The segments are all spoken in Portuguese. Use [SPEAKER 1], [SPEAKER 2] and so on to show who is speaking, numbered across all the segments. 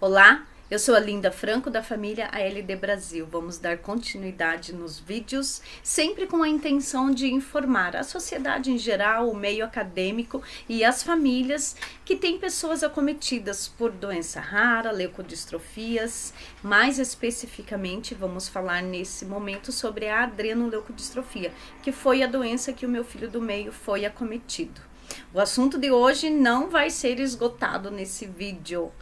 [SPEAKER 1] Olá, eu sou a Linda Franco da família ALD Brasil. Vamos dar continuidade nos vídeos, sempre com a intenção de informar a sociedade em geral, o meio acadêmico e as famílias que têm pessoas acometidas por doença rara, leucodistrofias. Mais especificamente, vamos falar nesse momento sobre a adrenoleucodistrofia, que foi a doença que o meu filho do meio foi acometido. O assunto de hoje não vai ser esgotado nesse vídeo.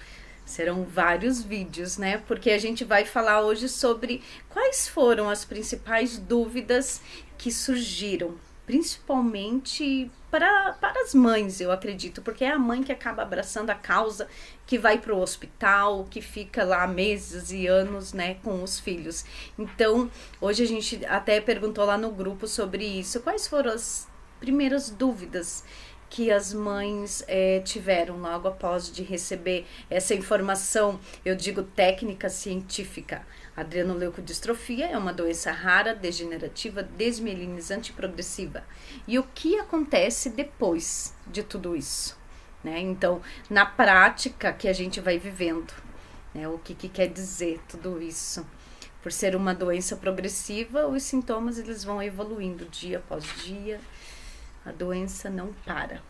[SPEAKER 1] Serão vários vídeos, né? Porque a gente vai falar hoje sobre quais foram as principais dúvidas que surgiram, principalmente para as mães, eu acredito, porque é a mãe que acaba abraçando a causa, que vai para o hospital, que fica lá meses e anos, né, com os filhos. Então, hoje a gente até perguntou lá no grupo sobre isso, quais foram as primeiras dúvidas que as mães tiveram logo após de receber essa informação, eu digo técnica científica. A adrenoleucodistrofia é uma doença rara, degenerativa, desmielinizante e progressiva. E o que acontece depois de tudo isso? Né? Então, na prática que a gente vai vivendo, né? O que quer dizer tudo isso? Por ser uma doença progressiva, os sintomas eles vão evoluindo dia após dia. A doença não para.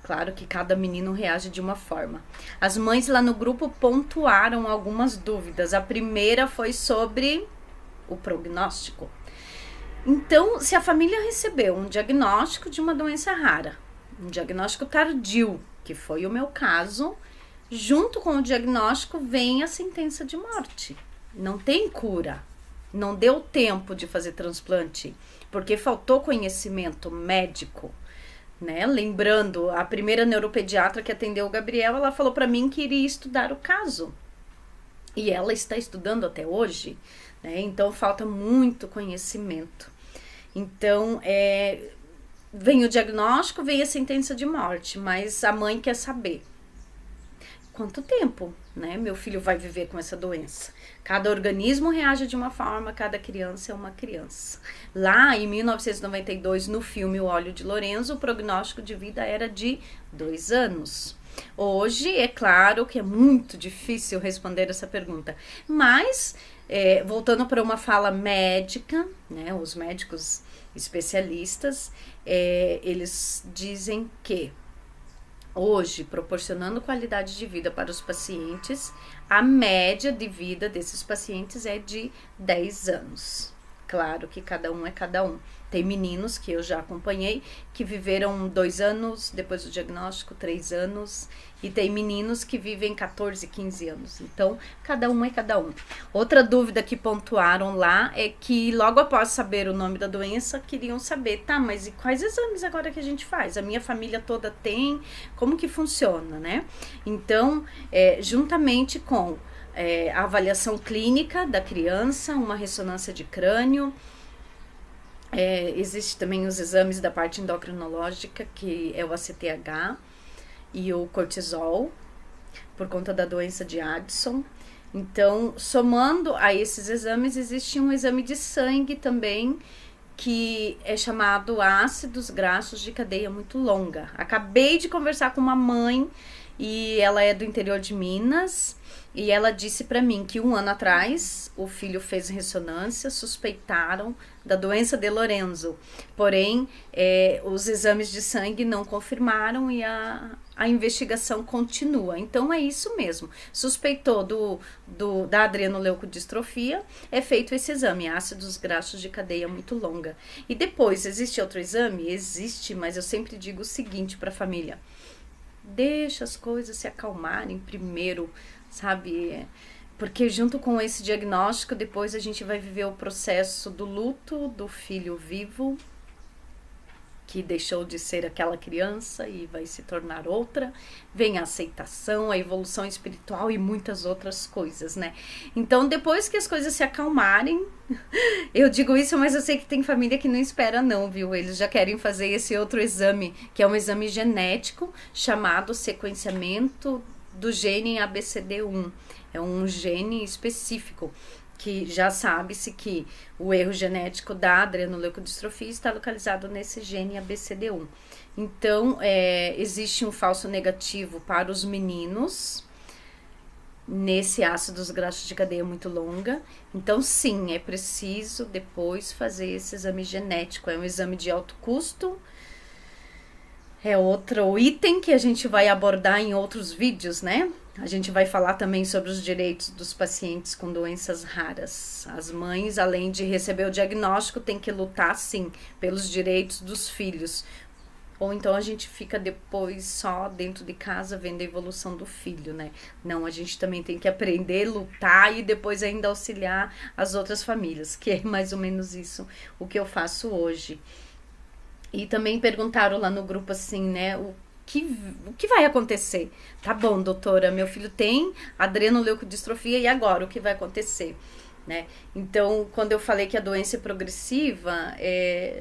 [SPEAKER 1] Claro que cada menino reage de uma forma. As mães lá no grupo pontuaram algumas dúvidas. A primeira foi sobre o prognóstico. Então, se a família recebeu um diagnóstico de uma doença rara, um diagnóstico tardio, que foi o meu caso, junto com o diagnóstico vem a sentença de morte. Não tem cura. Não deu tempo de fazer transplante, porque faltou conhecimento médico. Né? Lembrando, a primeira neuropediatra que atendeu o Gabriel, ela falou para mim que iria estudar o caso. E ela está estudando até hoje, né? Então falta muito conhecimento. Então, vem o diagnóstico, vem a sentença de morte, mas a mãe quer saber quanto tempo, né, meu filho vai viver com essa doença. Cada organismo reage de uma forma, cada criança é uma criança. Lá em 1992, no filme O Óleo de Lorenzo, o prognóstico de vida era de 2 anos. Hoje, é claro que é muito difícil responder essa pergunta, mas, voltando para uma fala médica, né, os médicos especialistas, eles dizem que hoje, proporcionando qualidade de vida para os pacientes, a média de vida desses pacientes é de 10 anos. Claro que cada um é cada um. Tem meninos que eu já acompanhei que viveram 2 anos depois do diagnóstico, 3 anos. E tem meninos que vivem 14, 15 anos. Então, cada um é cada um. Outra dúvida que pontuaram lá é que logo após saber o nome da doença, queriam saber, tá, mas e quais exames agora que a gente faz? A minha família toda tem, como que funciona, né? Então, juntamente com a avaliação clínica da criança, uma ressonância de crânio, existe também os exames da parte endocrinológica, que é o ACTH, e o cortisol, por conta da doença de Addison. Então, somando a esses exames, existe um exame de sangue também, que é chamado ácidos graxos de cadeia muito longa. Acabei de conversar com uma mãe, e ela é do interior de Minas, e ela disse para mim que 1 ano atrás o filho fez ressonância, suspeitaram da doença de Lorenzo, porém os exames de sangue não confirmaram e a investigação continua. Então é isso mesmo, suspeitou da adrenoleucodistrofia, é feito esse exame, ácidos graxos de cadeia muito longa. E depois, existe outro exame? Existe, mas eu sempre digo o seguinte para a família: deixa as coisas se acalmarem primeiro, sabe? Porque junto com esse diagnóstico, depois a gente vai viver o processo do luto do filho vivo, que deixou de ser aquela criança e vai se tornar outra. Vem a aceitação, a evolução espiritual e muitas outras coisas, né? Então, depois que as coisas se acalmarem, eu digo isso, mas eu sei que tem família que não espera não, viu? Eles já querem fazer esse outro exame, que é um exame genético, chamado sequenciamento do gene ABCD1. É um gene específico, que já sabe-se que o erro genético da adrenoleucodistrofia está localizado nesse gene ABCD1. Então, existe um falso negativo para os meninos, nesse ácidos graxos de cadeia muito longa. Então, sim, é preciso depois fazer esse exame genético. É um exame de alto custo. É outro item que a gente vai abordar em outros vídeos, né? A gente vai falar também sobre os direitos dos pacientes com doenças raras. As mães, além de receber o diagnóstico, têm que lutar, sim, pelos direitos dos filhos. Ou então a gente fica depois só dentro de casa vendo a evolução do filho, né? Não, a gente também tem que aprender, lutar e depois ainda auxiliar as outras famílias, que é mais ou menos isso o que eu faço hoje. E também perguntaram lá no grupo assim, né, o que vai acontecer? Tá bom, doutora, meu filho tem adrenoleucodistrofia e agora o que vai acontecer? Né? Então, quando eu falei que a doença é progressiva,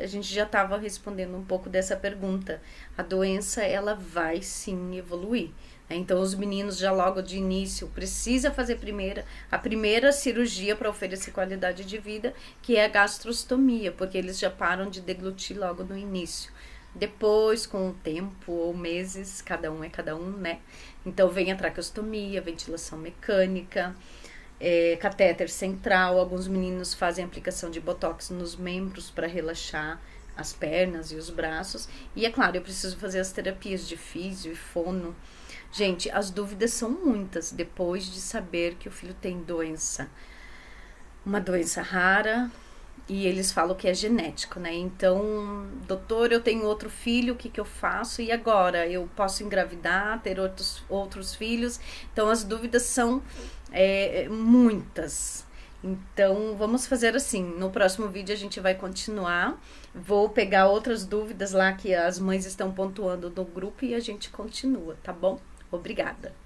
[SPEAKER 1] a gente já estava respondendo um pouco dessa pergunta. A doença, ela vai sim evoluir. Né? Então, os meninos já logo de início precisa fazer a primeira cirurgia para oferecer qualidade de vida, que é a gastrostomia, porque eles já param de deglutir logo no início. Depois, com o tempo ou meses, cada um é cada um, né? Então, vem a traqueostomia, ventilação mecânica, catéter central. Alguns meninos fazem aplicação de botox nos membros para relaxar as pernas e os braços. E é claro, eu preciso fazer as terapias de físio e fono. Gente, as dúvidas são muitas depois de saber que o filho tem uma doença rara, e eles falam que é genético, né? Então, doutor, eu tenho outro filho, o que eu faço? E agora? Eu posso engravidar, ter outros filhos? Então, as dúvidas são muitas. Então, vamos fazer assim, no próximo vídeo a gente vai continuar. Vou pegar outras dúvidas lá que as mães estão pontuando no grupo e a gente continua, tá bom? Obrigada!